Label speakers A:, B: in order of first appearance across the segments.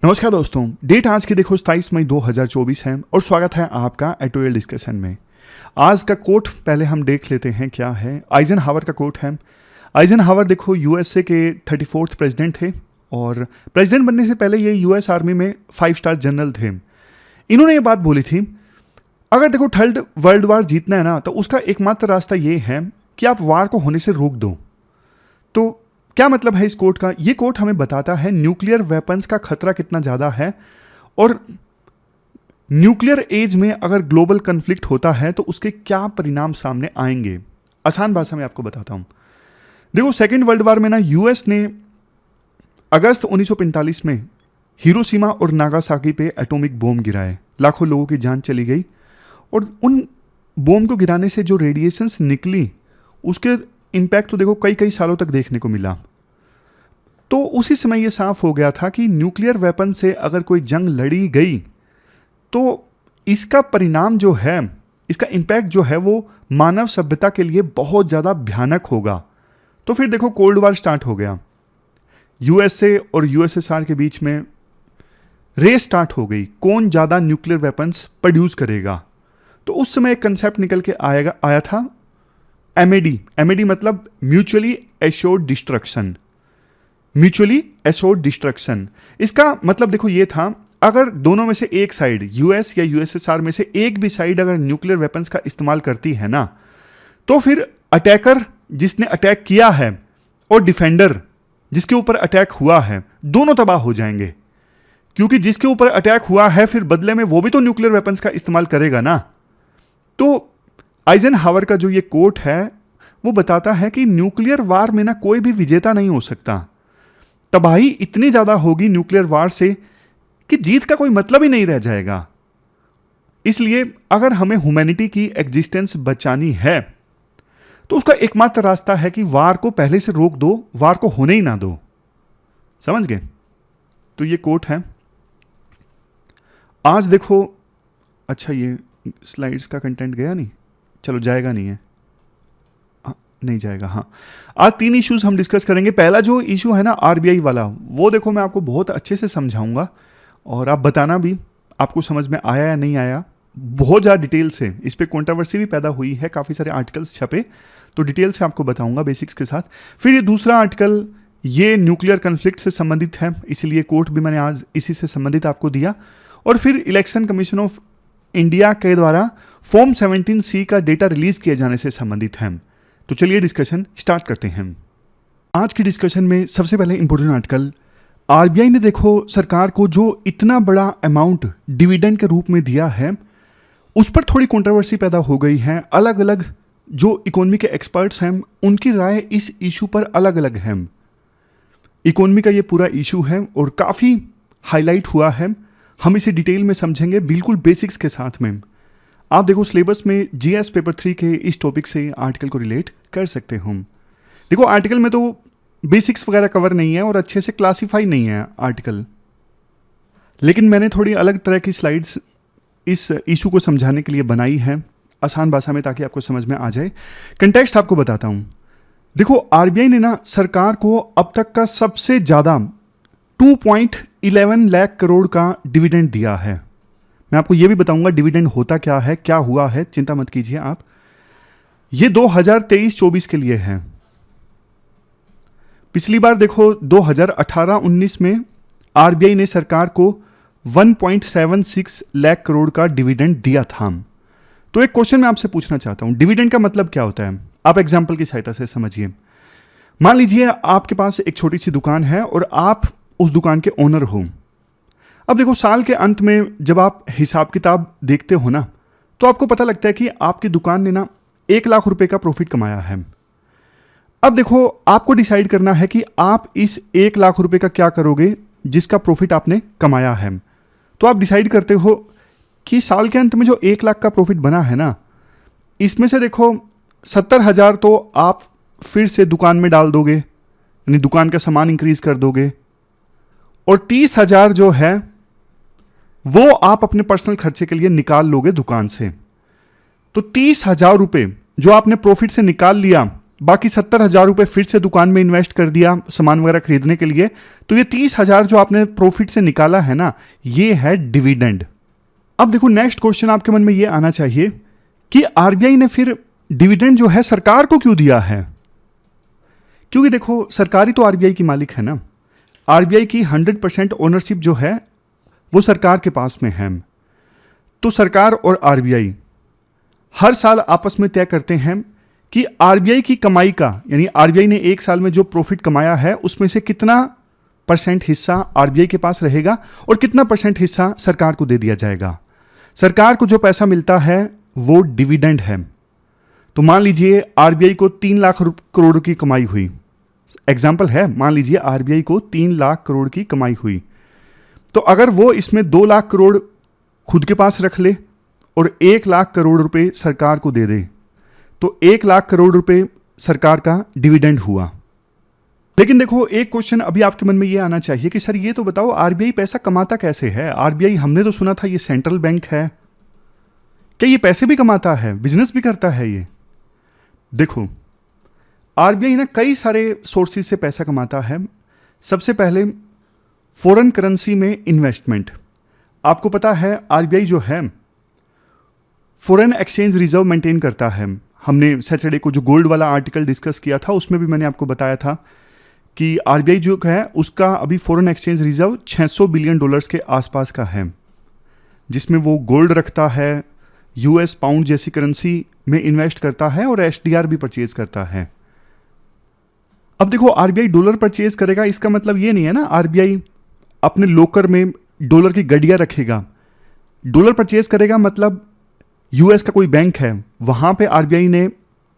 A: नमस्कार दोस्तों, डेट आज की देखो 27 मई 2024 है और स्वागत है आपका एटोरियल डिस्कशन में। आज का कोट पहले हम देख लेते हैं क्या है। आइजनहावर का कोट है। आइजनहावर देखो यूएसए के 34th प्रेसिडेंट थे और प्रेसिडेंट बनने से पहले ये यूएस आर्मी में 5 स्टार जनरल थे। इन्होंने ये बात बोली थी, अगर देखो थर्ड वर्ल्ड वार जीतना है ना तो उसका एकमात्र रास्ता ये है कि आप वार को होने से रोक दो। तो क्या मतलब है इस कोट का? ये कोट हमें बताता है न्यूक्लियर वेपन्स का खतरा कितना ज़्यादा है और न्यूक्लियर एज में अगर ग्लोबल कन्फ्लिक्ट होता है तो उसके क्या परिणाम सामने आएंगे। आसान भाषा में आपको बताता हूं। देखो सेकेंड वर्ल्ड वार में ना यूएस ने अगस्त 1945 में हिरोशिमा और नागासाकी पे एटॉमिक बॉम्ब गिराए। लाखों लोगों की जान चली गई और उन बॉम्ब को गिराने से जो रेडिएशंस निकली उसके इम्पैक्ट तो देखो कई कई सालों तक देखने को मिला। तो उसी समय ये साफ हो गया था कि न्यूक्लियर वेपन से अगर कोई जंग लड़ी गई तो इसका परिणाम जो है, इसका इम्पैक्ट जो है वो मानव सभ्यता के लिए बहुत ज़्यादा भयानक होगा। तो फिर देखो कोल्ड वार स्टार्ट हो गया। यूएसए और यूएसएसआर के बीच में रेस स्टार्ट हो गई, कौन ज़्यादा न्यूक्लियर वेपन्स प्रोड्यूस करेगा। तो उस समय एक कंसेप्ट निकल के आया था एमएडी मतलब mutually assured destruction. Mutually assured destruction इसका मतलब देखो ये था, अगर दोनों में से एक साइड यूएस या यूएसएसआर में से एक भी साइड अगर न्यूक्लियर वेपन्स का इस्तेमाल करती है ना तो फिर अटैकर जिसने अटैक किया है और डिफेंडर जिसके ऊपर अटैक हुआ है दोनों तबाह हो जाएंगे, क्योंकि जिसके ऊपर अटैक हुआ है फिर बदले में वो भी तो न्यूक्लियर वेपन्स का इस्तेमाल करेगा ना। तो आइजनहावर का जो ये कोट है वो बताता है कि न्यूक्लियर वार में ना कोई भी विजेता नहीं हो सकता। तबाही इतनी ज्यादा होगी न्यूक्लियर वार से कि जीत का कोई मतलब ही नहीं रह जाएगा। इसलिए अगर हमें ह्यूमैनिटी की एग्जिस्टेंस बचानी है तो उसका एकमात्र रास्ता है कि वार को पहले से रोक दो, वार को होने ही ना दो। समझ गए? तो ये कोट है। आज देखो, अच्छा ये स्लाइड्स का कंटेंट गया नहीं, चलो जाएगा नहीं है, नहीं जाएगा। हाँ, आज 3 इश्यूज हम डिस्कस करेंगे। पहला जो इशू है ना आरबीआई वाला, वो देखो मैं आपको बहुत अच्छे से समझाऊंगा और आप बताना भी आपको समझ में आया या नहीं आया। बहुत ज़्यादा डिटेल से इस पर कंट्रोवर्सी भी पैदा हुई है, काफ़ी सारे आर्टिकल्स छपे, तो डिटेल से आपको बताऊंगा बेसिक्स के साथ। फिर ये दूसरा आर्टिकल ये न्यूक्लियर कन्फ्लिक्ट से संबंधित है, इसीलिए कोर्ट भी मैंने आज इसी से संबंधित आपको दिया। और फिर इलेक्शन कमीशन ऑफ इंडिया के द्वारा फॉर्म 17C का डेटा रिलीज किए जाने से संबंधित है। तो चलिए डिस्कशन स्टार्ट करते हैं। आज की डिस्कशन में सबसे पहले इंपॉर्टेंट आर्टिकल, आरबीआई ने देखो सरकार को जो इतना बड़ा अमाउंट डिविडेंड के रूप में दिया है उस पर थोड़ी कंट्रोवर्सी पैदा हो गई है। अलग अलग जो इकोनॉमी के एक्सपर्ट्स हैं उनकी राय इस इशू पर अलग अलग है। इकोनॉमी का ये पूरा इशू है और काफ़ी हाईलाइट हुआ है। हम इसे डिटेल में समझेंगे बिल्कुल बेसिक्स के साथ में। आप देखो सिलेबस में जीएस पेपर 3 के इस टॉपिक से आर्टिकल को रिलेट कर सकते हो। देखो आर्टिकल में तो बेसिक्स वगैरह कवर नहीं है और अच्छे से क्लासीफाई नहीं है आर्टिकल, लेकिन मैंने थोड़ी अलग तरह की स्लाइड्स इस इशू को समझाने के लिए बनाई है आसान भाषा में, ताकि आपको समझ में आ जाए। कंटेक्स्ट आपको बताता हूँ। देखो आरबीआई ने ना सरकार को अब तक का सबसे ज़्यादा 2.11 लाख करोड़ का डिविडेंड दिया है। मैं आपको यह भी बताऊंगा डिविडेंड होता क्या है, क्या हुआ है, चिंता मत कीजिए आप। ये 2023-24 के लिए है। पिछली बार देखो 2018-19 में आरबीआई ने सरकार को 1.76 लाख करोड़ का डिविडेंड दिया था। तो एक क्वेश्चन मैं आपसे पूछना चाहता हूं, डिविडेंड का मतलब क्या होता है? आप एग्जाम्पल की सहायता से समझिए। मान लीजिए आपके पास एक छोटी सी दुकान है और आप उस दुकान के ओनर हो। अब देखो साल के अंत में जब आप हिसाब किताब देखते हो ना तो आपको पता लगता है कि आपकी दुकान ने ना 1 लाख रुपए का प्रॉफिट कमाया है। अब देखो आपको डिसाइड करना है कि आप इस 1 लाख रुपए का क्या करोगे जिसका प्रॉफिट आपने कमाया है। तो आप डिसाइड करते हो कि साल के अंत में जो 1 लाख का प्रॉफिट बना है ना, इसमें से देखो 70,000 तो आप फिर से दुकान में डाल दोगे, यानी दुकान का सामान इंक्रीज कर दोगे, और 30,000 जो है वो आप अपने पर्सनल खर्चे के लिए निकाल लोगे दुकान से। तो 30,000 रुपए जो आपने प्रॉफिट से निकाल लिया बाकी 70,000 रुपये फिर से दुकान में इन्वेस्ट कर दिया सामान वगैरह खरीदने के लिए, तो ये 30,000 जो आपने प्रॉफिट से निकाला है ना, ये है डिविडेंड। अब देखो नेक्स्ट क्वेश्चन आपके मन में ये आना चाहिए कि आरबीआई ने फिर डिविडेंड जो है सरकार को क्यों दिया है? क्योंकि देखो सरकार ही तो आरबीआई की मालिक है ना। आरबीआई की 100% ओनरशिप जो है वो सरकार के पास में है। तो सरकार और आरबीआई हर साल आपस में तय करते हैं कि आरबीआई की कमाई का, यानी आरबीआई ने एक साल में जो प्रॉफिट कमाया है उसमें से कितना % हिस्सा आरबीआई के पास रहेगा और कितना % हिस्सा सरकार को दे दिया जाएगा। सरकार को जो पैसा मिलता है वो डिविडेंड है। तो मान लीजिए आरबीआई को 3 लाख करोड़ की कमाई हुई, एग्जाम्पल है, मान लीजिए आरबीआई को 3 लाख करोड़ की कमाई हुई, तो अगर वो इसमें 2 लाख करोड़ खुद के पास रख ले और 1 लाख करोड़ रुपए सरकार को दे दे, तो 1 लाख करोड़ रुपए सरकार का डिविडेंड हुआ। लेकिन देखो एक क्वेश्चन अभी आपके मन में ये आना चाहिए कि सर ये तो बताओ आरबीआई पैसा कमाता कैसे है? आरबीआई हमने तो सुना था ये सेंट्रल बैंक है, क्या ये पैसे भी कमाता है, बिजनेस भी करता है ये? देखो आरबीआई ना कई सारे सोर्सेज से पैसा कमाता है। सबसे पहले फॉरेन करेंसी में इन्वेस्टमेंट। आपको पता है आरबीआई जो है फॉरेन एक्सचेंज रिजर्व मेंटेन करता है। हमने सैटरडे को जो गोल्ड वाला आर्टिकल डिस्कस किया था उसमें भी मैंने आपको बताया था कि आरबीआई जो है उसका अभी फॉरेन एक्सचेंज रिजर्व $600 बिलियन के आसपास का है, जिसमें वो गोल्ड रखता है, यूएस पाउंड जैसी करेंसी में इन्वेस्ट करता है और एसडीआर भी परचेज करता है। अब देखो आरबीआई डॉलर परचेज करेगा, इसका मतलब ये नहीं है ना आरबीआई अपने लोकर में डॉलर की गड्डियां रखेगा। डॉलर परचेज करेगा मतलब यूएस का कोई बैंक है वहां पे आरबीआई ने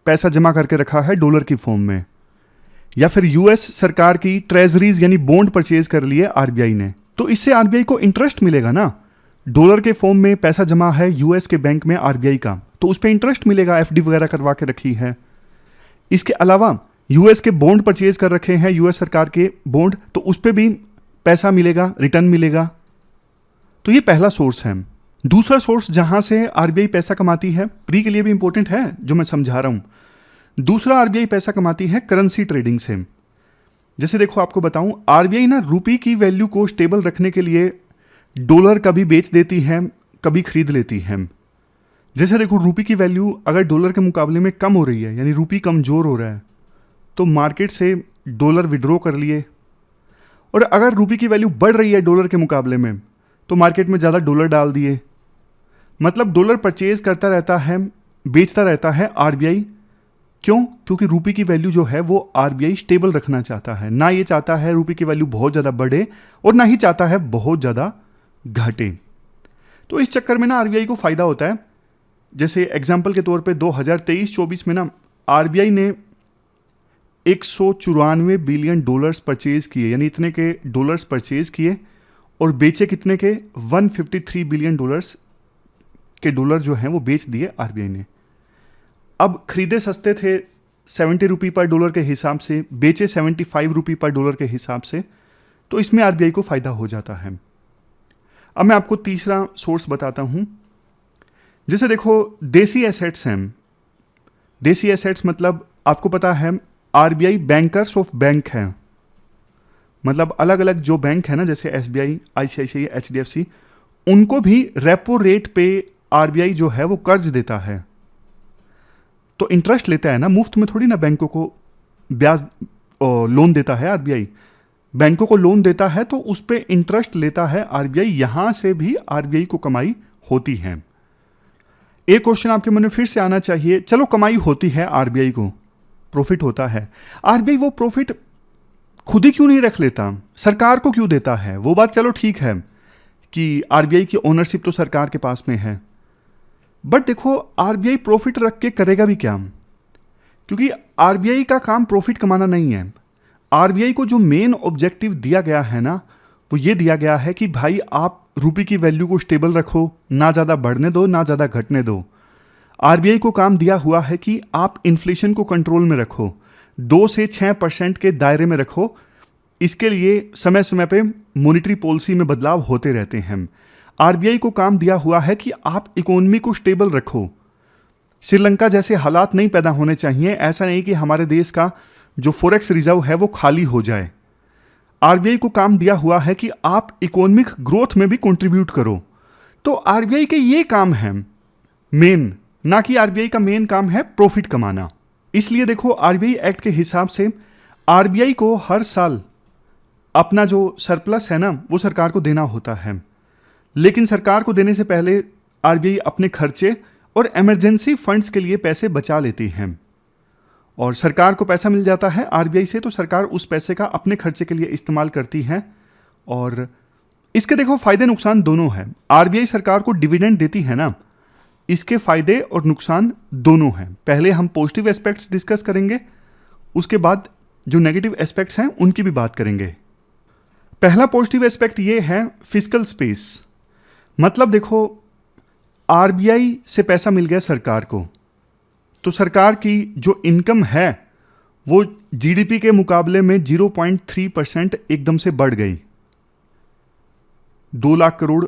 A: पैसा जमा करके रखा है डॉलर की फॉर्म में, या फिर यूएस सरकार की ट्रेजरीज यानी बॉन्ड परचेज कर लिए आरबीआई ने, तो इससे आरबीआई को इंटरेस्ट मिलेगा ना। डॉलर के फॉर्म में पैसा जमा है यूएस के बैंक में आरबीआई का, तो उस पर इंटरेस्ट मिलेगा, एफडी वगैरह करवा के रखी है। इसके अलावा यूएस के बॉन्ड परचेज कर रखे हैं, यूएस सरकार के बॉन्ड, तो उस पर भी पैसा मिलेगा, रिटर्न मिलेगा। तो ये पहला सोर्स है। दूसरा सोर्स जहां से आरबीआई पैसा कमाती है, प्री के लिए भी इंपॉर्टेंट है जो मैं समझा रहा हूं। दूसरा आरबीआई पैसा कमाती है करेंसी ट्रेडिंग से। जैसे देखो आपको बताऊं, आरबीआई ना रुपये की वैल्यू को स्टेबल रखने के लिए डॉलर कभी बेच देती है, कभी खरीद लेती है। जैसे देखो रुपये की वैल्यू अगर डॉलर के मुकाबले में कम हो रही है, यानी रुपये कमजोर हो रहा है, तो मार्केट से डॉलर विड्रॉ कर लिए, और अगर रुपये की वैल्यू बढ़ रही है डॉलर के मुकाबले में, तो मार्केट में ज़्यादा डॉलर डाल दिए। मतलब डॉलर परचेज करता रहता है, बेचता रहता है आरबीआई। क्यों? क्योंकि रुपये की वैल्यू जो है वो आरबीआई स्टेबल रखना चाहता है। ना ये चाहता है रुपये की वैल्यू बहुत ज़्यादा बढ़े और ना ही चाहता है बहुत ज़्यादा घटे। तो इस चक्कर में ना आरबीआई को फ़ायदा होता है। जैसे एग्जाम्पल के तौर पे 2023-24 में ना आरबीआई ने 194 बिलियन डॉलर्स परचेज किए, यानी इतने के डॉलर्स परचेज किए, और बेचे कितने के 153 बिलियन डॉलर्स के डॉलर जो हैं वो बेच दिए आरबीआई ने। अब खरीदे सस्ते थे 70 रुपये पर डॉलर के हिसाब से, बेचे 75 रुपये पर डॉलर के हिसाब से, तो इसमें आरबीआई को फ़ायदा हो जाता है। अब मैं आपको तीसरा सोर्स बताता हूँ। जैसे देखो देसी एसेट्स हैं। देसी एसेट्स मतलब आपको पता है आरबीआई बैंकर्स ऑफ बैंक है। मतलब अलग अलग जो बैंक है ना, जैसे एसबीआई, आईसीआईसीआई, एचडीएफसी, उनको भी रेपो रेट पे आरबीआई जो है वो कर्ज देता है। तो इंटरेस्ट लेता है ना, मुफ्त में थोड़ी ना बैंकों को ब्याज लोन देता है आरबीआई। बैंकों को लोन देता है तो उस पर इंटरेस्ट लेता है आरबीआई। यहां से भी आरबीआई को कमाई होती है। एक क्वेश्चन आपके मन में फिर से आना चाहिए, चलो कमाई होती है आरबीआई को, प्रॉफिट होता है, आरबीआई वो प्रॉफिट खुद ही क्यों नहीं रख लेता, सरकार को क्यों देता है? वो बात चलो ठीक है कि आरबीआई की ओनरशिप तो सरकार के पास में है, बट देखो आरबीआई प्रॉफिट रख के करेगा भी क्या? क्योंकि आरबीआई का काम प्रॉफिट कमाना नहीं है। आरबीआई को जो मेन ऑब्जेक्टिव दिया गया है ना, वो ये दिया गया है कि भाई आप रुपये की वैल्यू को स्टेबल रखो, ना ज़्यादा बढ़ने दो ना ज़्यादा घटने दो। आरबीआई को काम दिया हुआ है कि आप इन्फ्लेशन को कंट्रोल में रखो, 2 से 6% के दायरे में रखो। इसके लिए समय समय पे मॉनेटरी पॉलिसी में बदलाव होते रहते हैं। आरबीआई को काम दिया हुआ है कि आप इकोनॉमी को स्टेबल रखो। श्रीलंका जैसे हालात नहीं पैदा होने चाहिए। ऐसा नहीं कि हमारे देश का जो फॉरेक्स रिजर्व है वो खाली हो जाए। आरबीआई को काम दिया हुआ है कि आप इकोनॉमिक ग्रोथ में भी कंट्रीब्यूट करो। तो आरबीआई के ये काम है मेन, ना कि आरबीआई का मेन काम है प्रॉफिट कमाना। इसलिए देखो आरबीआई एक्ट के हिसाब से आरबीआई को हर साल अपना जो सरप्लस है ना वो सरकार को देना होता है। लेकिन सरकार को देने से पहले आरबीआई अपने खर्चे और इमरजेंसी फंड्स के लिए पैसे बचा लेती है, और सरकार को पैसा मिल जाता है आरबीआई से, तो सरकार उस पैसे का अपने खर्चे के लिए इस्तेमाल करती है। और इसके देखो फायदे नुकसान दोनों हैं। आरबीआई सरकार को डिविडेंड देती है ना, इसके फायदे और नुकसान दोनों हैं। पहले हम पॉजिटिव एस्पेक्ट्स डिस्कस करेंगे, उसके बाद जो नेगेटिव एस्पेक्ट्स हैं उनकी भी बात करेंगे। पहला पॉजिटिव एस्पेक्ट ये है फिस्कल स्पेस। मतलब देखो आरबीआई से पैसा मिल गया सरकार को, तो सरकार की जो इनकम है वो जीडीपी के मुकाबले में 0.3% एकदम से बढ़ गई। 2 लाख करोड़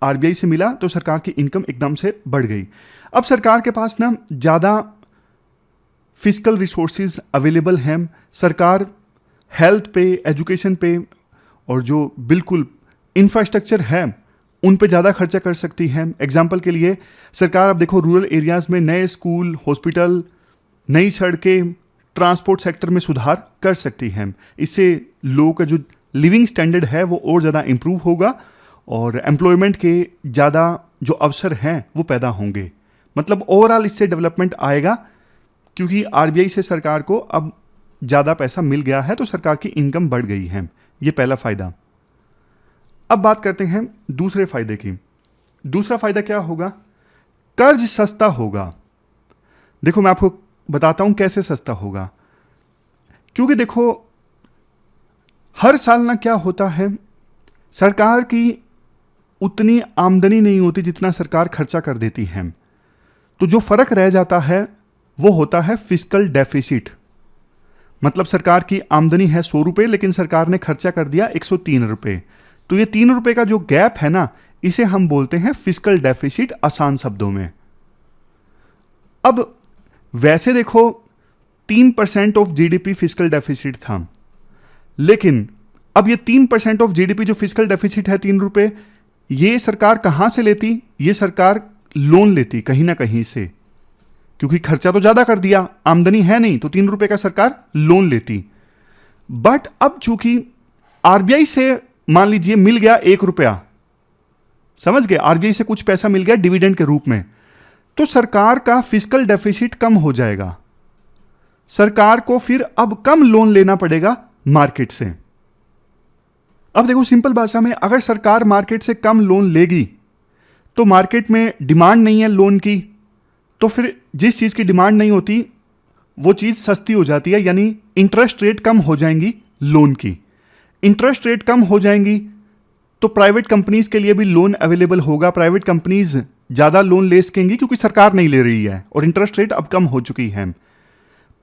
A: आरबीआई से मिला तो सरकार की इनकम एकदम से बढ़ गई। अब सरकार के पास ना ज़्यादा फिस्कल रिसोर्सेज अवेलेबल हैं। सरकार हेल्थ पे, एजुकेशन पे और जो बिल्कुल इंफ्रास्ट्रक्चर है उन पे ज़्यादा खर्चा कर सकती है। एग्जाम्पल के लिए सरकार अब देखो रूरल एरियाज़ में नए स्कूल, हॉस्पिटल, नई सड़कें, ट्रांसपोर्ट सेक्टर में सुधार कर सकती है। इससे लोगों का जो लिविंग स्टैंडर्ड है वो और ज़्यादा इम्प्रूव होगा और एम्प्लॉयमेंट के ज़्यादा जो अवसर हैं वो पैदा होंगे। मतलब ओवरऑल इससे डेवलपमेंट आएगा, क्योंकि आरबीआई से सरकार को अब ज़्यादा पैसा मिल गया है तो सरकार की इनकम बढ़ गई है। ये पहला फ़ायदा। अब बात करते हैं दूसरे फायदे की। दूसरा फायदा क्या होगा? कर्ज सस्ता होगा। देखो मैं आपको बताता हूं कैसे सस्ता होगा। क्योंकि देखो हर साल ना क्या होता है, सरकार की उतनी आमदनी नहीं होती जितना सरकार खर्चा कर देती है, तो जो फर्क रह जाता है वो होता है फिस्कल डेफिसिट। मतलब सरकार की आमदनी है 100 रुपये लेकिन सरकार ने खर्चा कर दिया 103 रुपये, तो ये 3 रुपये का जो गैप है ना, इसे हम बोलते हैं फिस्कल डेफिसिट, आसान शब्दों में। अब वैसे देखो 3% ऑफ जीडीपी फिस्कल डेफिसिट था, लेकिन अब ये 3% ऑफ जीडीपी जो फिस्कल डेफिसिट है 3 रुपये, ये सरकार कहां से लेती? ये सरकार लोन लेती कहीं ना कहीं से, क्योंकि खर्चा तो ज्यादा कर दिया, आमदनी है नहीं, तो 3 रुपये का सरकार लोन लेती। बट अब चूंकि आरबीआई से मान लीजिए मिल गया 1 रुपया, समझ गए, आरबीआई से कुछ पैसा मिल गया डिविडेंड के रूप में, तो सरकार का फिस्कल डेफिसिट कम हो जाएगा। सरकार को फिर अब कम लोन लेना पड़ेगा मार्केट से। अब देखो सिंपल भाषा में, अगर सरकार मार्केट से कम लोन लेगी तो मार्केट में डिमांड नहीं है लोन की, तो फिर जिस चीज की डिमांड नहीं होती वो चीज सस्ती हो जाती है, यानी इंटरेस्ट रेट कम हो जाएंगी लोन की। इंटरेस्ट रेट कम हो जाएंगी तो प्राइवेट कंपनीज के लिए भी लोन अवेलेबल होगा। प्राइवेट कंपनीज ज्यादा लोन ले सकेंगी क्योंकि सरकार नहीं ले रही है और इंटरेस्ट रेट अब कम हो चुकी है।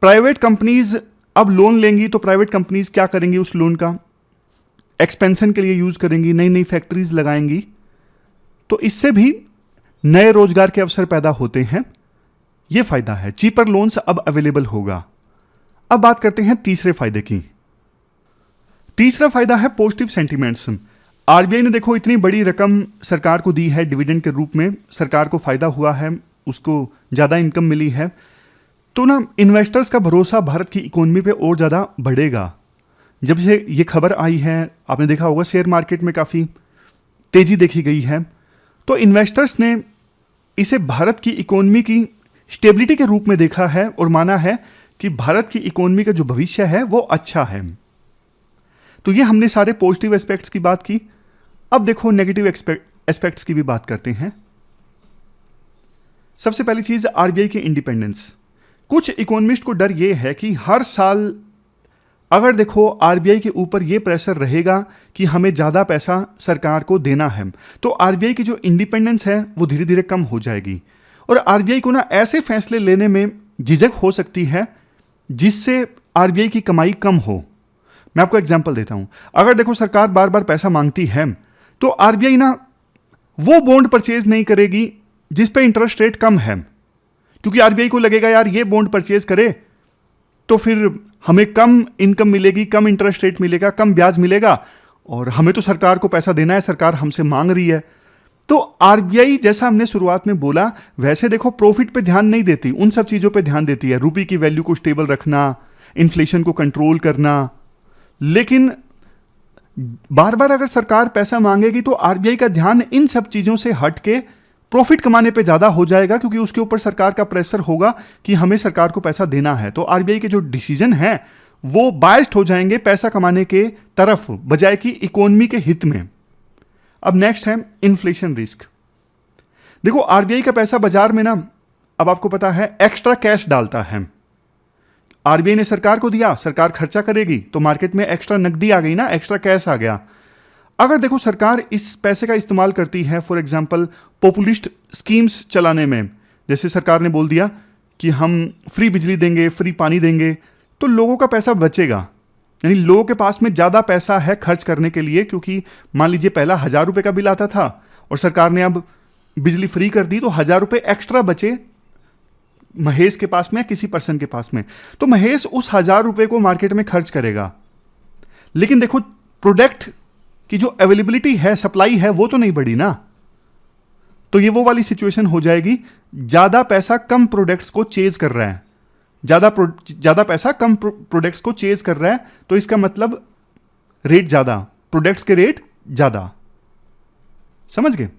A: प्राइवेट कंपनीज अब लोन लेंगी तो प्राइवेट कंपनीज क्या करेंगी? उस लोन का एक्सपेंशन के लिए यूज करेंगी, नई नई फैक्ट्रीज लगाएंगी, तो इससे भी नए रोजगार के अवसर पैदा होते हैं। यह फायदा है, चीपर लोन्स अब अवेलेबल होगा। अब बात करते हैं तीसरे फायदे की। तीसरा फायदा है पॉजिटिव सेंटिमेंट्स। आरबीआई ने देखो इतनी बड़ी रकम सरकार को दी है डिविडेंड के रूप में, सरकार को फायदा हुआ है, उसको ज्यादा इनकम मिली है, तो ना इन्वेस्टर्स का भरोसा भारत की इकोनॉमी पे और ज्यादा बढ़ेगा। जब से ये खबर आई है, आपने देखा होगा शेयर मार्केट में काफी तेजी देखी गई है, तो इन्वेस्टर्स ने इसे भारत की इकोनॉमी की स्टेबिलिटी के रूप में देखा है और माना है कि भारत की इकोनॉमी का जो भविष्य है वो अच्छा है। तो ये हमने सारे पॉजिटिव एस्पेक्ट्स की बात की। अब देखो नेगेटिव एस्पेक्ट्स की भी बात करते हैं। सबसे पहली चीज आरबीआई की इंडिपेंडेंस। कुछ इकोनॉमिस्ट को डर यह है कि हर साल अगर देखो आरबीआई के ऊपर यह प्रेशर रहेगा कि हमें ज्यादा पैसा सरकार को देना है, तो आरबीआई की जो इंडिपेंडेंस है वो धीरे धीरे कम हो जाएगी और आरबीआई को ना ऐसे फैसले लेने में झिझक हो सकती है जिससे आरबीआई की कमाई कम हो। मैं आपको एग्जांपल देता हूं। अगर देखो सरकार बार बार पैसा मांगती है तो आरबीआई ना वो बॉन्ड परचेज नहीं करेगी जिस पे इंटरेस्ट रेट कम है, क्योंकि आरबीआई को लगेगा यार ये बॉन्ड परचेज करे तो फिर हमें कम इनकम मिलेगी, कम इंटरेस्ट रेट मिलेगा, कम ब्याज मिलेगा, और हमें तो सरकार को पैसा देना है, सरकार हमसे मांग रही है। तो आरबीआई, जैसा हमने शुरुआत में बोला, वैसे देखो प्रॉफिट पे ध्यान नहीं देती, उन सब चीज़ों पे ध्यान देती है, रुपये की वैल्यू को स्टेबल रखना, इन्फ्लेशन को कंट्रोल करना। लेकिन बार बार अगर सरकार पैसा मांगेगी तो आरबीआई का ध्यान इन सब चीज़ों से हट के प्रॉफिट कमाने पे ज़्यादा हो जाएगा, क्योंकि उसके ऊपर सरकार का प्रेशर होगा कि हमें सरकार को पैसा देना है। तो आरबीआई के जो डिसीजन हैं वो बायस्ड हो जाएंगे पैसा कमाने के तरफ, बजाय कि इकोनॉमी के हित में। अब नेक्स्ट है इन्फ्लेशन रिस्क। देखो आरबीआई का पैसा बाजार में ना, अब आपको पता है, एक्स्ट्रा कैश डालता है। आरबीआई ने सरकार को दिया, सरकार खर्चा करेगी तो मार्केट में एक्स्ट्रा नकदी आ गई ना, एक्स्ट्रा कैश आ गया। अगर देखो सरकार इस पैसे का इस्तेमाल करती है फॉर एग्जांपल पॉपुलिस्ट स्कीम्स चलाने में, जैसे सरकार ने बोल दिया कि हम फ्री बिजली देंगे, फ्री पानी देंगे, तो लोगों का पैसा बचेगा, यानी लोगों के पास में ज़्यादा पैसा है खर्च करने के लिए। क्योंकि मान लीजिए पहला 1,000 रुपये का बिल आता था और सरकार ने अब बिजली फ्री कर दी, तो 1,000 रुपये एक्स्ट्रा बचे महेश के पास में, किसी पर्सन के पास में, तो महेश उस 1,000 रुपये को मार्केट में खर्च करेगा। लेकिन देखो प्रोडक्ट की जो अवेलेबिलिटी है, सप्लाई है, वो तो नहीं बढ़ी ना। तो ये वो वाली सिचुएशन हो जाएगी, ज़्यादा पैसा कम प्रोडक्ट्स को चेज कर रहा है, ज़्यादा पैसा कम प्रोडक्ट्स को चेज कर रहा है, तो इसका मतलब रेट ज़्यादा, प्रोडक्ट्स के रेट ज़्यादा। समझ गए?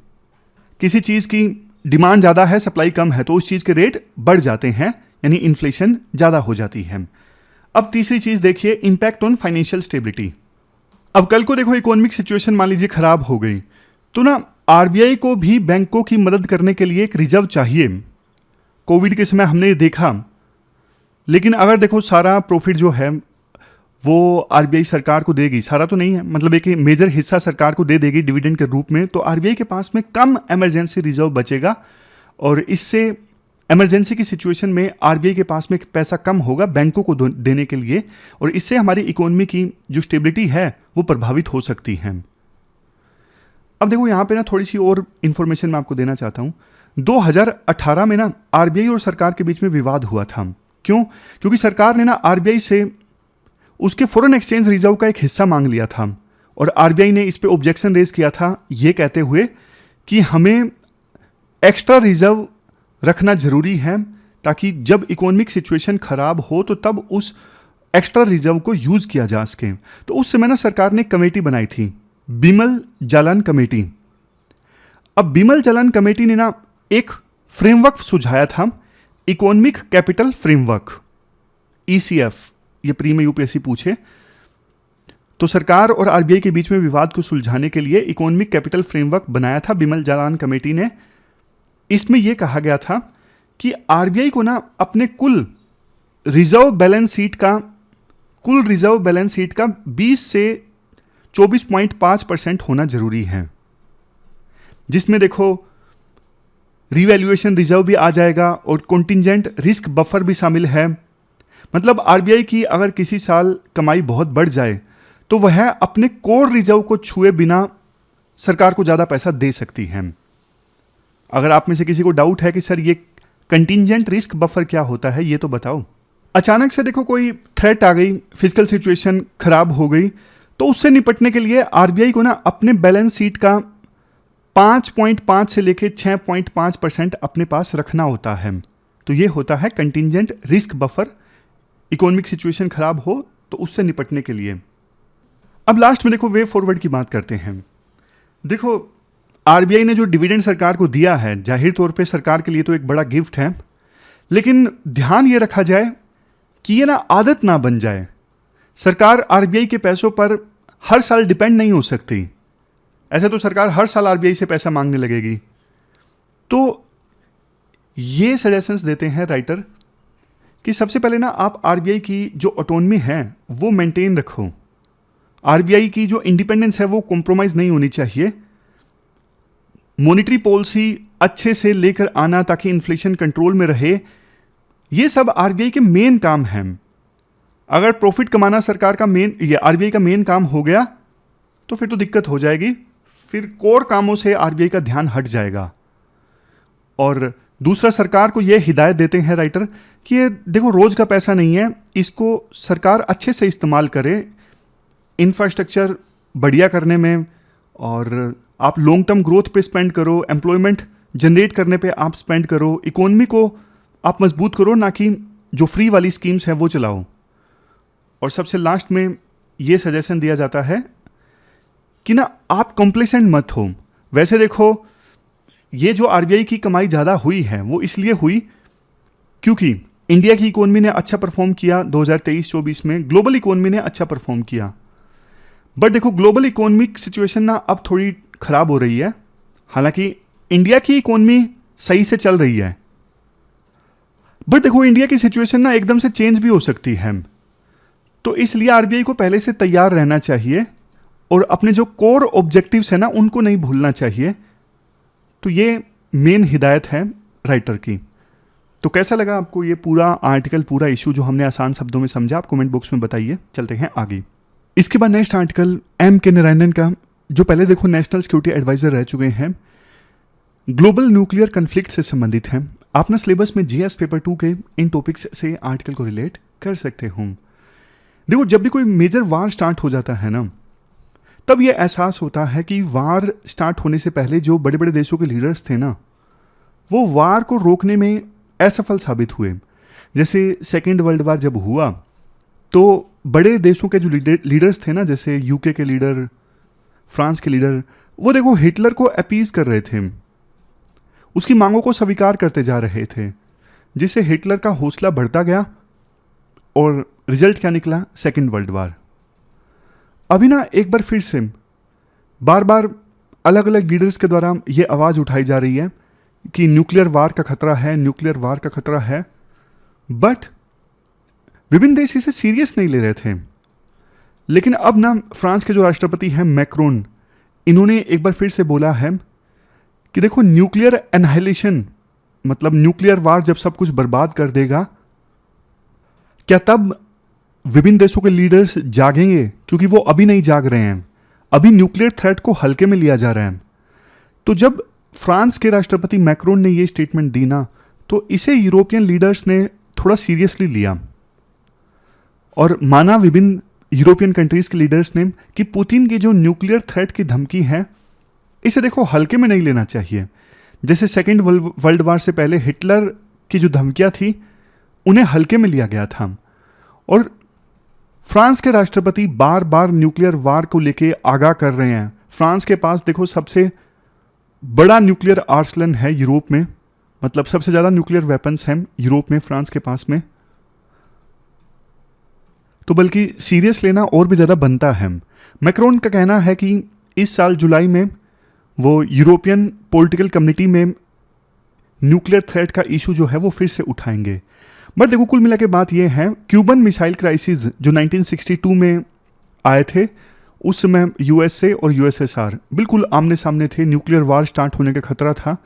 A: किसी चीज़ की डिमांड ज़्यादा है, सप्लाई कम है, तो उस चीज़ के रेट बढ़ जाते हैं, यानी इन्फ्लेशन ज़्यादा हो जाती है। अब तीसरी चीज़ देखिए, इंपैक्ट ऑन फाइनेंशियल स्टेबिलिटी। अब कल को देखो इकोनॉमिक सिचुएशन मान लीजिए खराब हो गई, तो ना आरबीआई को भी बैंकों की मदद करने के लिए एक रिजर्व चाहिए। कोविड के समय हमने देखा। लेकिन अगर देखो सारा प्रॉफिट जो है वो आरबीआई सरकार को देगी, सारा तो नहीं है, मतलब एक मेजर हिस्सा सरकार को दे देगी डिविडेंड के रूप में, तो आरबीआई के पास में कम इमरजेंसी रिजर्व बचेगा, और इससे इमरजेंसी की सिचुएशन में आरबीआई के पास में पैसा कम होगा बैंकों को देने के लिए, और इससे हमारी इकोनॉमी की जो स्टेबिलिटी है वो प्रभावित हो सकती है। अब देखो यहाँ पे ना थोड़ी सी और इन्फॉर्मेशन मैं आपको देना चाहता हूँ। 2018 में ना आरबीआई और सरकार के बीच में विवाद हुआ था। क्यों? क्योंकि सरकार ने ना आरबीआई से उसके फॉरेन एक्सचेंज रिजर्व का एक हिस्सा मांग लिया था, और आरबीआई ने इस पे ऑब्जेक्शन रेज किया था, ये कहते हुए कि हमें एक्स्ट्रा रिजर्व रखना जरूरी है, ताकि जब इकोनॉमिक सिचुएशन खराब हो तो तब उस एक्स्ट्रा रिजर्व को यूज किया जा सके। तो उस समय ना सरकार ने कमेटी बनाई थी, बिमल जालान कमेटी। अब बिमल जालान कमेटी ने ना एक फ्रेमवर्क सुझाया था, इकोनॉमिक कैपिटल फ्रेमवर्क, ईसीएफ। ये प्री में यूपीएससी पूछे तो सरकार और आरबीआई के बीच में विवाद को सुलझाने के लिए इकोनॉमिक कैपिटल फ्रेमवर्क बनाया था बिमल जालान कमेटी ने। इसमें यह कहा गया था कि आरबीआई को ना अपने कुल रिजर्व बैलेंस शीट का 20 से 24.5% होना जरूरी है, जिसमें देखो रिवैल्यूएशन रिजर्व भी आ जाएगा और कॉन्टिंजेंट रिस्क बफर भी शामिल है। मतलब आरबीआई की अगर किसी साल कमाई बहुत बढ़ जाए तो वह अपने कोर रिजर्व को छुए बिना सरकार को ज़्यादा पैसा दे सकती है। अगर आप में से किसी को डाउट है कि सर ये कंटिंजेंट रिस्क बफर क्या होता है, ये तो बताओ। अचानक से देखो कोई थ्रेट आ गई, फिजिकल सिचुएशन खराब हो गई, तो उससे निपटने के लिए आरबीआई को ना अपने बैलेंस शीट का 5.5 से लेके 6.5% अपने पास रखना होता है। तो ये होता है contingent risk buffer, economic situation खराब हो तो उससे निपटने के लिए। अब लास्ट में देखो वे फॉरवर्ड की बात करते हैं। देखो आरबीआई ने जो डिविडेंड सरकार को दिया है, जाहिर तौर पे सरकार के लिए तो एक बड़ा गिफ्ट है, लेकिन ध्यान ये रखा जाए कि ये ना आदत ना बन जाए। सरकार आरबीआई के पैसों पर हर साल डिपेंड नहीं हो सकती। ऐसे तो सरकार हर साल आरबीआई से पैसा मांगने लगेगी। तो ये सजेशंस देते हैं राइटर कि सबसे पहले ना आप आरबीआई की जो ऑटोनमी है वो मेंटेन रखो। आरबीआई की जो इंडिपेंडेंस है वो कॉम्प्रोमाइज़ नहीं होनी चाहिए। मॉनेटरी पॉलिसी अच्छे से लेकर आना ताकि इन्फ्लेशन कंट्रोल में रहे, ये सब आरबीआई के मेन काम हैं। अगर प्रॉफिट कमाना सरकार का मेन, ये आरबीआई का मेन काम हो गया तो फिर तो दिक्कत हो जाएगी, फिर कोर कामों से आरबीआई का ध्यान हट जाएगा। और दूसरा, सरकार को ये हिदायत देते हैं राइटर कि ये देखो रोज़ का पैसा नहीं है, इसको सरकार अच्छे से इस्तेमाल करे इंफ्रास्ट्रक्चर बढ़िया करने में, और आप लॉन्ग टर्म ग्रोथ पे स्पेंड करो, एम्प्लॉयमेंट जनरेट करने पे आप स्पेंड करो, इकोनॉमी को आप मजबूत करो, ना कि जो फ्री वाली स्कीम्स हैं वो चलाओ। और सबसे लास्ट में ये सजेशन दिया जाता है कि ना आप कॉम्प्लेसेंट मत हो। वैसे देखो ये जो आरबीआई की कमाई ज़्यादा हुई है वो इसलिए हुई क्योंकि इंडिया की इकोनॉमी ने अच्छा परफॉर्म किया 2023-24 में, ग्लोबल इकोनॉमी ने अच्छा परफॉर्म किया। बट देखो ग्लोबल इकोनॉमिक सिचुएशन ना अब थोड़ी ख़राब हो रही है, हालांकि इंडिया की इकोनॉमी सही से चल रही है। बट देखो इंडिया की सिचुएशन ना एकदम से चेंज भी हो सकती है, तो इसलिए आरबीआई को पहले से तैयार रहना चाहिए और अपने जो कोर ऑब्जेक्टिव्स है ना उनको नहीं भूलना चाहिए। तो ये मेन हिदायत है राइटर की। तो कैसा लगा आपको ये पूरा आर्टिकल, पूरा इशू जो हमने आसान शब्दों में समझा? आप कमेंट बॉक्स में बताइए। चलते हैं आगे। इसके बाद नेक्स्ट आर्टिकल एम के नारायणन का, जो पहले देखो नेशनल सिक्योरिटी एडवाइजर रह चुके हैं, ग्लोबल न्यूक्लियर कन्फ्लिक्ट से संबंधित है। आप ना सिलेबस में जीएस पेपर 2 के इन टॉपिक्स से आर्टिकल को रिलेट कर सकते हो। देखो जब भी कोई मेजर वार स्टार्ट हो जाता है ना, तब ये एहसास होता है कि वार स्टार्ट होने से पहले जो बड़े बड़े देशों के लीडर्स थे ना, वो वार को रोकने में असफल साबित हुए। जैसे सेकेंड वर्ल्ड वार जब हुआ तो बड़े देशों के जो लीडर्स थे ना, जैसे यूके के लीडर, फ्रांस के लीडर, वो देखो हिटलर को अपीज कर रहे थे, उसकी मांगों को स्वीकार करते जा रहे थे, जिससे हिटलर का हौसला बढ़ता गया और रिजल्ट क्या निकला? Second world war. अभी ना एक बार फिर से बार बार अलग अलग लीडर्स के द्वारा ये आवाज़ उठाई जा रही है कि न्यूक्लियर वार का खतरा है, न्यूक्लियर वार का खतरा है, बट विभिन्न देश इसे सीरियस नहीं ले रहे थे। लेकिन अब ना फ्रांस के जो राष्ट्रपति हैं मैक्रोन, इन्होंने एक बार फिर से बोला है कि देखो न्यूक्लियर एनहाइलेशन, मतलब न्यूक्लियर वार जब सब कुछ बर्बाद कर देगा, क्या तब विभिन्न देशों के लीडर्स जागेंगे? क्योंकि वो अभी नहीं जाग रहे हैं, अभी न्यूक्लियर थ्रेट को हल्के में लिया जा रहा है। तो जब फ्रांस के राष्ट्रपति मैक्रोन ने ये स्टेटमेंट दी ना, तो इसे यूरोपियन लीडर्स ने थोड़ा सीरियसली लिया और माना विभिन्न यूरोपियन कंट्रीज के लीडर्स ने कि पुतिन की जो न्यूक्लियर थ्रेट की धमकी है, इसे देखो हल्के में नहीं लेना चाहिए। जैसे सेकेंड वर्ल्ड वार से पहले हिटलर की जो धमकियां थी उन्हें हल्के में लिया गया था, और फ्रांस के राष्ट्रपति बार बार न्यूक्लियर वार को लेके आगाह कर रहे हैं। फ्रांस के पास देखो सबसे बड़ा न्यूक्लियर आर्सलन है यूरोप में, मतलब सबसे ज़्यादा न्यूक्लियर वेपन्स हैं यूरोप में फ्रांस के पास में, तो बल्कि सीरियस लेना और भी ज़्यादा बनता है। मैक्रोन का कहना है कि इस साल जुलाई में वो यूरोपियन पॉलिटिकल कम्युनिटी में न्यूक्लियर थ्रेट का इशू जो है वो फिर से उठाएंगे। बट देखो कुल मिला के बात ये है, क्यूबन मिसाइल क्राइसिस जो 1962 में आए थे, उस समय यूएसए और यूएसएसआर बिल्कुल आमने सामने थे, न्यूक्लियर वार स्टार्ट होने का खतरा था,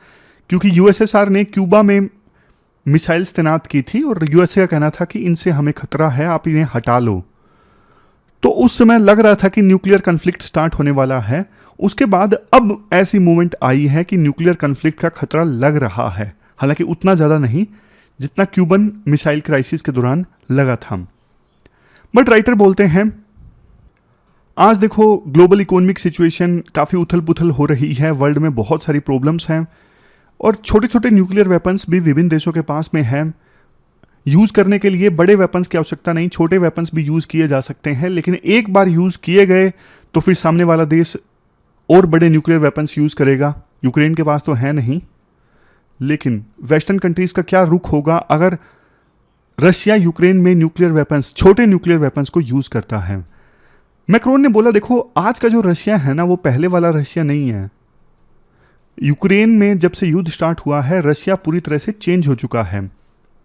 A: क्योंकि यूएसएसआर ने क्यूबा में मिसाइल्स तैनात की थी और यूएसए का कहना था कि इनसे हमें खतरा है, आप इन्हें हटा लो। तो उस समय लग रहा था कि न्यूक्लियर कन्फ्लिक्ट स्टार्ट होने वाला है। उसके बाद अब ऐसी मूवमेंट आई है कि न्यूक्लियर कन्फ्लिक्ट का खतरा लग रहा है, हालांकि उतना ज़्यादा नहीं जितना क्यूबन मिसाइल क्राइसिस के दौरान लगा था। बट राइटर बोलते हैं आज देखो ग्लोबल इकोनॉमिक सिचुएशन काफ़ी उथल पुथल हो रही है, वर्ल्ड में बहुत सारी प्रॉब्लम्स हैं और छोटे छोटे न्यूक्लियर वेपन्स भी विभिन्न देशों के पास में हैं। यूज़ करने के लिए बड़े वेपन्स की आवश्यकता नहीं, छोटे वेपन्स भी यूज़ किए जा सकते हैं, लेकिन एक बार यूज़ किए गए तो फिर सामने वाला देश और बड़े न्यूक्लियर वेपन्स यूज़ करेगा। यूक्रेन के पास तो है नहीं, लेकिन वेस्टर्न कंट्रीज़ का क्या रुख होगा अगर रशिया यूक्रेन में न्यूक्लियर वेपन्स, छोटे न्यूक्लियर वेपन्स को यूज़ करता है। मैक्रोन ने बोला देखो आज का जो रशिया है ना वो पहले वाला रशिया नहीं है। यूक्रेन में जब से युद्ध स्टार्ट हुआ है रशिया पूरी तरह से चेंज हो चुका है।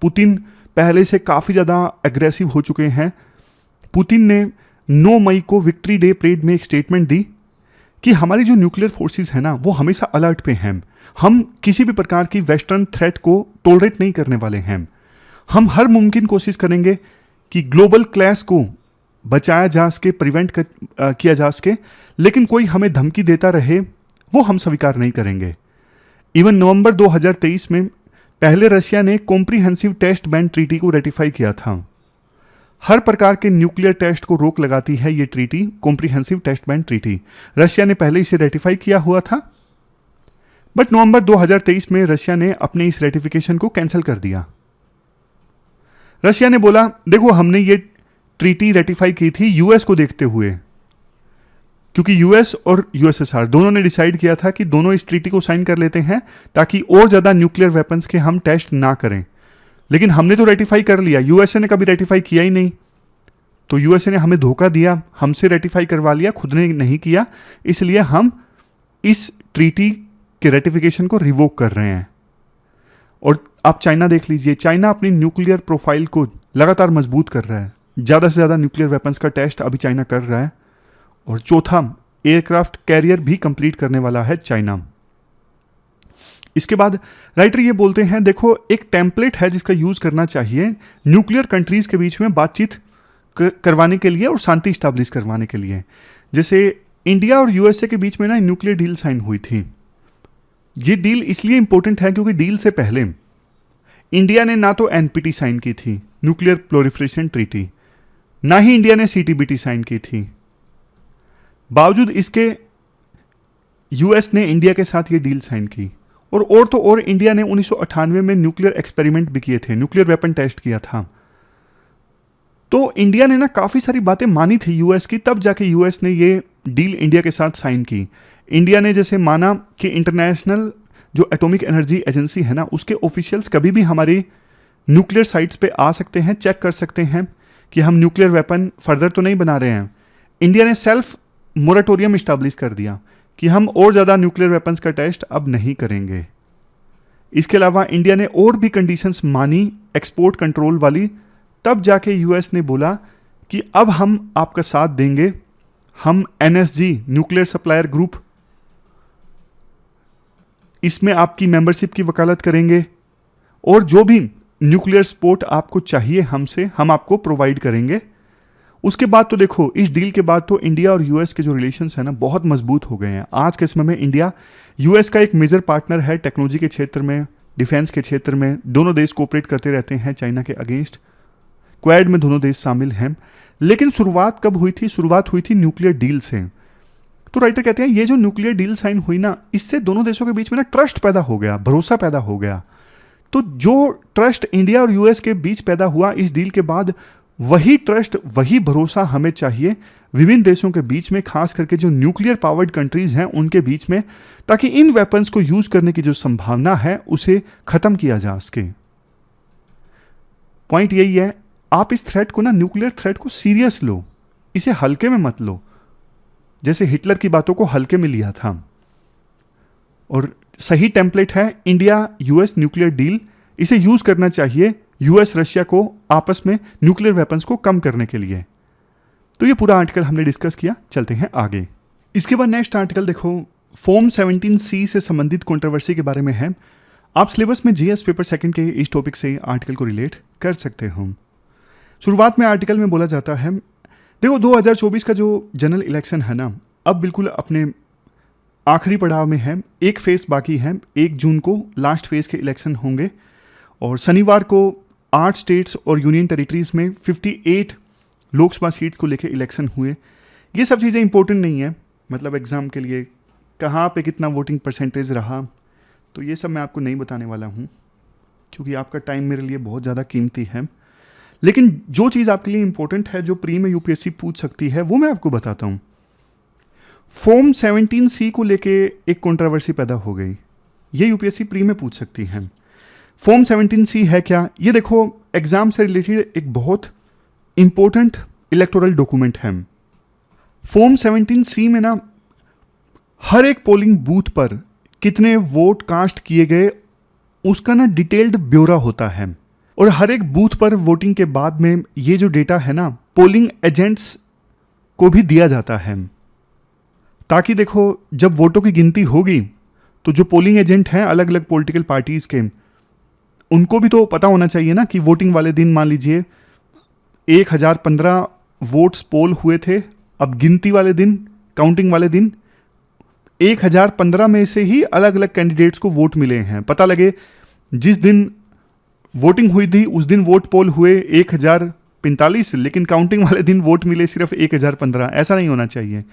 A: पुतिन पहले से काफ़ी ज़्यादा एग्रेसिव हो चुके हैं। पुतिन ने 9 मई को विक्ट्री डे परेड में एक स्टेटमेंट दी कि हमारी जो न्यूक्लियर फोर्सेस है ना वो हमेशा अलर्ट पे हैं, हम किसी भी प्रकार की वेस्टर्न थ्रेट को टॉलरेट नहीं करने वाले हैं, हम हर मुमकिन कोशिश करेंगे कि ग्लोबल क्लैश को बचाया जा सके, प्रिवेंट किया जा सके, लेकिन कोई हमें धमकी देता रहे वो हम स्वीकार नहीं करेंगे। इवन नवंबर 2023 में पहले रशिया ने कॉम्प्रिहेंसिव टेस्ट बैन ट्रीटी को रेटिफाई किया था। हर प्रकार के न्यूक्लियर टेस्ट को रोक लगाती है ये treaty, comprehensive test ban treaty. Russia ने पहले इसे रेटिफाई किया हुआ था, बट नवंबर 2023 में रशिया ने अपने इस रेटिफिकेशन को कैंसिल कर दिया। रशिया ने बोला देखो हमने ये ट्रीटी रेटिफाई की थी यूएस को देखते हुए, क्योंकि यूएस और यूएसएसआर दोनों ने डिसाइड किया था कि दोनों इस ट्रीटी को साइन कर लेते हैं ताकि और ज़्यादा न्यूक्लियर वेपन्स के हम टेस्ट ना करें। लेकिन हमने तो रेटिफाई कर लिया, यूएसए ने कभी रेटिफाई किया ही नहीं। तो यूएसए ने हमें धोखा दिया, हमसे रेटिफाई करवा लिया, खुद ने नहीं किया, इसलिए हम इस ट्रीटी के रेटिफिकेशन को रिवोक कर रहे हैं। और आप चाइना देख लीजिए, चाइना अपनी न्यूक्लियर प्रोफाइल को लगातार मजबूत कर रहा है, ज़्यादा से ज़्यादा न्यूक्लियर वेपन्स का टेस्ट अभी चाइना कर रहा है। और चौथा, एयरक्राफ्ट कैरियर भी कंप्लीट करने वाला है चाइना। इसके बाद राइटर ये बोलते हैं देखो एक टेम्पलेट है जिसका यूज़ करना चाहिए न्यूक्लियर कंट्रीज़ के बीच में बातचीत करवाने के लिए और शांति स्टैब्लिश करवाने के लिए। जैसे इंडिया और यूएसए के बीच में ना न्यूक्लियर डील साइन हुई थी। ये डील इसलिए इंपॉर्टेंट है क्योंकि डील से पहले इंडिया ने ना तो एनपीटी साइन की थी, न्यूक्लियर प्रोलिफरेशन ट्रीटी, ना ही इंडिया ने सीटीबीटी साइन की थी। बावजूद इसके यूएस ने इंडिया के साथ ये डील साइन की। और तो और इंडिया ने 1998 में न्यूक्लियर एक्सपेरिमेंट भी किए थे, न्यूक्लियर वेपन टेस्ट किया था। तो इंडिया ने ना काफ़ी सारी बातें मानी थी यूएस की, तब जाके यूएस ने ये डील इंडिया के साथ साइन की। इंडिया ने जैसे माना कि इंटरनेशनल जो एटॉमिक एनर्जी एजेंसी है ना, उसके ऑफिशियल्स कभी भी हमारी न्यूक्लियर साइट्स पे आ सकते हैं, चेक कर सकते हैं कि हम न्यूक्लियर वेपन फर्दर तो नहीं बना रहे हैं। इंडिया ने सेल्फ मोरेटोरियम इस्टेब्लिश कर दिया कि हम और ज़्यादा न्यूक्लियर वेपन्स का टेस्ट अब नहीं करेंगे। इसके अलावा इंडिया ने और भी कंडीशंस मानी एक्सपोर्ट कंट्रोल वाली, तब जाके यूएस ने बोला कि अब हम आपका साथ देंगे, हम एनएसजी न्यूक्लियर सप्लायर ग्रुप इसमें आपकी मेंबरशिप की वकालत करेंगे और जो भी न्यूक्लियर सपोर्ट आपको चाहिए हमसे, हम आपको प्रोवाइड करेंगे। उसके बाद तो देखो इस डील के बाद तो इंडिया और यूएस के जो रिलेशंस है ना बहुत मजबूत हो गए हैं। आज के समय में इंडिया यूएस का एक मेजर पार्टनर है टेक्नोलॉजी के क्षेत्र में, डिफेंस के क्षेत्र में। दोनों देश कोऑपरेट करते रहते हैं चाइना के अगेंस्ट। क्वाड में दोनों देश शामिल हैं। लेकिन शुरुआत कब हुई थी? शुरुआत हुई थी न्यूक्लियर डील से। तो राइटर कहते हैं ये जो न्यूक्लियर डील साइन हुई ना, इससे दोनों देशों के बीच में ना ट्रस्ट पैदा हो गया, भरोसा पैदा हो गया। तो जो ट्रस्ट इंडिया और यूएस के बीच पैदा हुआ इस डील के बाद, वही ट्रस्ट, वही भरोसा हमें चाहिए विभिन्न देशों के बीच में, खास करके जो न्यूक्लियर पावर्ड कंट्रीज हैं उनके बीच में, ताकि इन वेपन्स को यूज करने की जो संभावना है उसे खत्म किया जा सके। पॉइंट यही है, आप इस थ्रेट को ना, न्यूक्लियर थ्रेट को सीरियस लो, इसे हल्के में मत लो, जैसे हिटलर की बातों को हल्के में लिया था। और सही टेम्पलेट है इंडिया यूएस न्यूक्लियर डील, इसे यूज करना चाहिए यूएस रशिया को आपस में न्यूक्लियर वेपन्स को कम करने के लिए। तो ये पूरा आर्टिकल हमने डिस्कस किया, चलते हैं आगे। इसके बाद नेक्स्ट आर्टिकल देखो, फॉर्म 17C से संबंधित कंट्रोवर्सी के बारे में है। आप सिलेबस में जीएस पेपर सेकंड के इस टॉपिक से आर्टिकल को रिलेट कर सकते हो। शुरुआत में आर्टिकल में बोला जाता है देखो 2024 का जो जनरल इलेक्शन है ना, अब बिल्कुल अपने आखिरी पड़ाव में है। एक फेज बाकी है, 1 जून को लास्ट फेज के इलेक्शन होंगे और शनिवार को 8 स्टेट्स और यूनियन टेरिटरीज में 58 लोकसभा सीट्स को लेकर इलेक्शन हुए। ये सब चीज़ें इंपॉर्टेंट नहीं है, मतलब एग्ज़ाम के लिए कहाँ पे कितना वोटिंग परसेंटेज रहा, तो ये सब मैं आपको नहीं बताने वाला हूँ क्योंकि आपका टाइम मेरे लिए बहुत ज़्यादा कीमती है। लेकिन जो चीज़ आपके लिए इंपॉर्टेंट है, जो प्री में यूपीएससी पूछ सकती है, वो मैं आपको बताता हूँ। फॉर्म 17C को लेके एक कंट्रोवर्सी पैदा हो गई, ये यूपीएससी प्री में पूछ सकती है। फॉर्म 17C है क्या? ये देखो एग्जाम से रिलेटेड एक बहुत इंपॉर्टेंट इलेक्टोरल डॉक्यूमेंट है। फॉर्म 17C में ना हर एक पोलिंग बूथ पर कितने वोट कास्ट किए गए उसका ना डिटेल्ड ब्यौरा होता है और हर एक बूथ पर वोटिंग के बाद में ये जो डेटा है ना पोलिंग एजेंट्स को भी दिया जाता है, ताकि देखो जब वोटों की गिनती होगी तो जो पोलिंग एजेंट हैं अलग अलग पॉलिटिकल पार्टीज़ के, उनको भी तो पता होना चाहिए ना कि वोटिंग वाले दिन मान लीजिए 1015 वोट्स पोल हुए थे, अब गिनती वाले दिन, काउंटिंग वाले दिन 1015 में से ही अलग अलग कैंडिडेट्स को वोट मिले हैं। पता लगे जिस दिन वोटिंग हुई थी उस दिन वोट पोल हुए 1045, लेकिन काउंटिंग वाले दिन वोट मिले सिर्फ 1015। ऐसा नहीं होना चाहिए।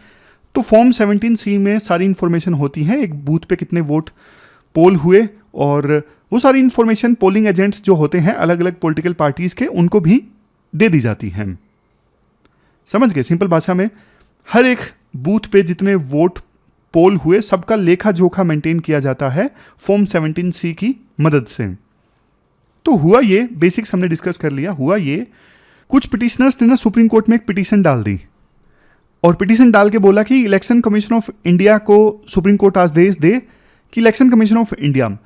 A: तो फॉर्म 17C में सारी इंफॉर्मेशन होती है, एक बूथ पे कितने वोट पोल हुए, और वो सारी इंफॉर्मेशन पोलिंग एजेंट्स जो होते हैं अलग अलग पॉलिटिकल पार्टीज के, उनको भी दे दी जाती है। समझ गए? सिंपल भाषा में हर एक बूथ पे जितने वोट पोल हुए सबका लेखा जोखा मेंटेन किया जाता है फॉर्म 17C की मदद से। तो हुआ ये, बेसिक्स हमने डिस्कस कर लिया। हुआ ये, कुछ पिटिशनर्स ने ना सुप्रीम कोर्ट में एक पिटीशन डाल दी, और पिटीशन डाल के बोला कि इलेक्शन कमीशन ऑफ इंडिया को सुप्रीम कोर्ट आदेश दे कि इलेक्शन कमीशन ऑफ इंडिया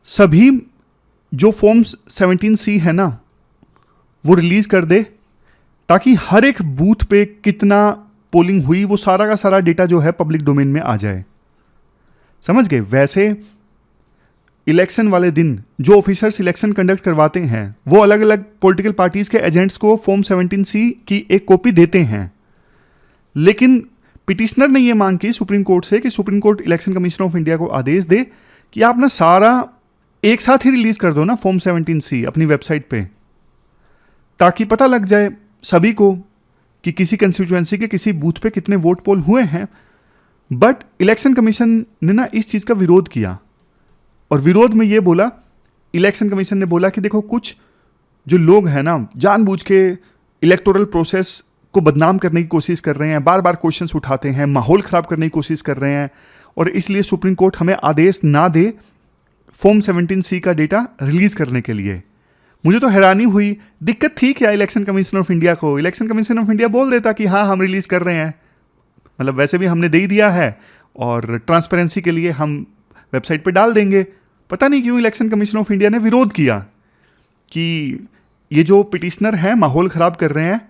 A: सभी जो फॉर्म 17C है ना वो रिलीज कर दे, ताकि हर एक बूथ पे कितना पोलिंग हुई वो सारा का सारा डेटा जो है पब्लिक डोमेन में आ जाए। समझ गए? वैसे इलेक्शन वाले दिन जो ऑफिसर्स इलेक्शन कंडक्ट करवाते हैं वो अलग अलग पॉलिटिकल पार्टीज के एजेंट्स को फॉर्म 17C की एक कॉपी देते हैं, लेकिन पिटिशनर ने ये मांग की सुप्रीम कोर्ट से कि supreme court election commission of India को आदेश दे कि आप ना सारा एक साथ ही रिलीज कर दो ना फॉर्म 17C अपनी वेबसाइट पे, ताकि पता लग जाए सभी को कि किसी कंस्टिट्यूएंसी के किसी बूथ पे कितने वोट पोल हुए हैं। बट इलेक्शन कमीशन ने ना इस चीज़ का विरोध किया, और विरोध में ये बोला, इलेक्शन कमीशन ने बोला कि देखो कुछ जो लोग हैं ना जानबूझ के इलेक्टोरल प्रोसेस को बदनाम करने की कोशिश कर रहे हैं, बार बार क्वेश्चंस उठाते हैं, माहौल ख़राब करने की कोशिश कर रहे हैं, और इसलिए सुप्रीम कोर्ट हमें आदेश ना दे फॉर्म 17C का डेटा रिलीज़ करने के लिए। मुझे तो हैरानी हुई, दिक्कत थी क्या इलेक्शन कमीशन ऑफ इंडिया को? इलेक्शन कमीशन ऑफ इंडिया बोल देता कि हाँ हम रिलीज़ कर रहे हैं, मतलब वैसे भी हमने दे ही दिया है और ट्रांसपेरेंसी के लिए हम वेबसाइट पे डाल देंगे। पता नहीं क्यों इलेक्शन कमीशन ऑफ इंडिया ने विरोध किया कि ये जो पिटिशनर हैं माहौल ख़राब कर रहे हैं,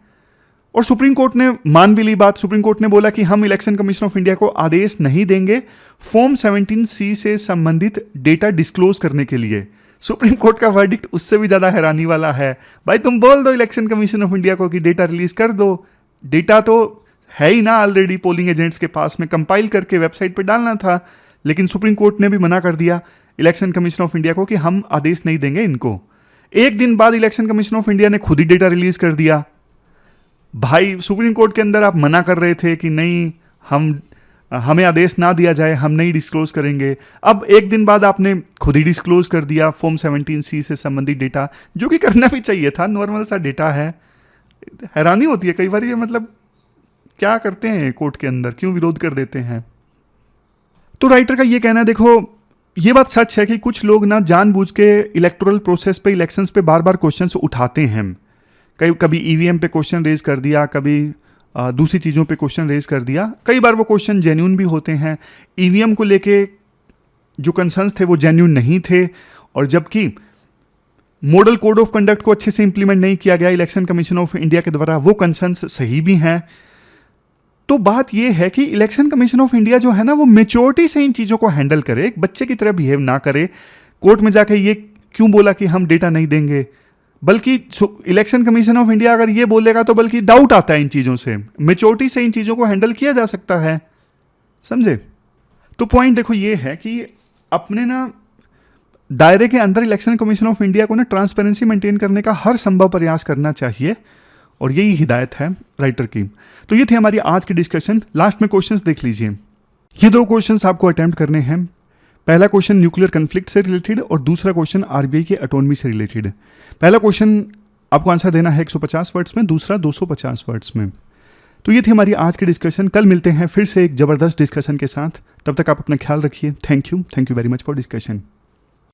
A: और सुप्रीम कोर्ट ने मान भी ली बात। सुप्रीम कोर्ट ने बोला कि हम इलेक्शन कमीशन ऑफ इंडिया को आदेश नहीं देंगे फॉर्म 17C से संबंधित डेटा डिस्क्लोज करने के लिए। सुप्रीम कोर्ट का वर्डिक्ट उससे भी ज़्यादा हैरानी वाला है। भाई तुम बोल दो इलेक्शन कमीशन ऑफ इंडिया को कि डेटा रिलीज कर दो, डेटा तो है ही ना ऑलरेडी पोलिंग एजेंट्स के पास में, कंपाइल करके वेबसाइट पे डालना था। लेकिन सुप्रीम कोर्ट ने भी मना कर दिया इलेक्शन कमीशन ऑफ इंडिया को कि हम आदेश नहीं देंगे इनको। एक दिन बाद इलेक्शन कमीशन ऑफ इंडिया ने खुद ही डेटा रिलीज कर दिया। भाई सुप्रीम कोर्ट के अंदर आप मना कर रहे थे कि नहीं हमें आदेश ना दिया जाए, हम नहीं डिस्क्लोज करेंगे, अब एक दिन बाद आपने खुद ही डिस्क्लोज कर दिया फॉर्म 17C से संबंधित डेटा, जो कि करना भी चाहिए था, नॉर्मल सा डेटा है। हैरानी होती है कई बार ये, मतलब क्या करते हैं कोर्ट के अंदर, क्यों विरोध कर देते हैं। तो राइटर का ये कहना है, देखो ये बात सच है कि कुछ लोग ना जानबूझ के इलेक्टोरल प्रोसेस पे, इलेक्शंस पे बार बार क्वेश्चंस उठाते हैं। कभी EVM पे क्वेश्चन रेज कर दिया, कभी दूसरी चीज़ों पे क्वेश्चन रेज कर दिया। कई बार वो क्वेश्चन जेन्यून भी होते हैं। EVM को लेके जो कंसर्न्स थे वो जेन्यून नहीं थे, और जबकि मॉडल कोड ऑफ कंडक्ट को अच्छे से इंप्लीमेंट नहीं किया गया इलेक्शन कमीशन ऑफ इंडिया के द्वारा, वो कंसर्न्स सही भी हैं। तो बात ये है कि इलेक्शन कमीशन ऑफ इंडिया जो है ना वो मेच्योरिटी से इन चीज़ों को हैंडल करे, एक बच्चे की तरह बिहेव ना करे। कोर्ट में जाके ये क्यों बोला कि हम डेटा नहीं देंगे, बल्कि इलेक्शन कमीशन ऑफ इंडिया अगर ये बोलेगा तो बल्कि डाउट आता है इन चीज़ों से। मेच्योरिटी से इन चीज़ों को हैंडल किया जा सकता है, समझे। तो पॉइंट देखो ये है कि अपने ना दायरे के अंदर इलेक्शन कमीशन ऑफ इंडिया को ना ट्रांसपेरेंसी मेंटेन करने का हर संभव प्रयास करना चाहिए, और यही हिदायत है राइटर की। तो ये थी हमारी आज की डिस्कशन। लास्ट में क्वेश्चंस देख लीजिए। ये दो क्वेश्चंस आपको अटेम्प्ट करने हैं। पहला क्वेश्चन न्यूक्लियर कन्फ्लिक्ट से रिलेटेड, और दूसरा क्वेश्चन RBI की ऑटोनॉमी से रिलेटेड। पहला क्वेश्चन आपको आंसर देना है 150 वर्ड्स में, दूसरा 250 वर्ड्स में। तो ये थी हमारी आज की डिस्कशन। कल मिलते हैं फिर से एक ज़बरदस्त डिस्कशन के साथ। तब तक आप अपना ख्याल रखिए। Thank you very much for discussion.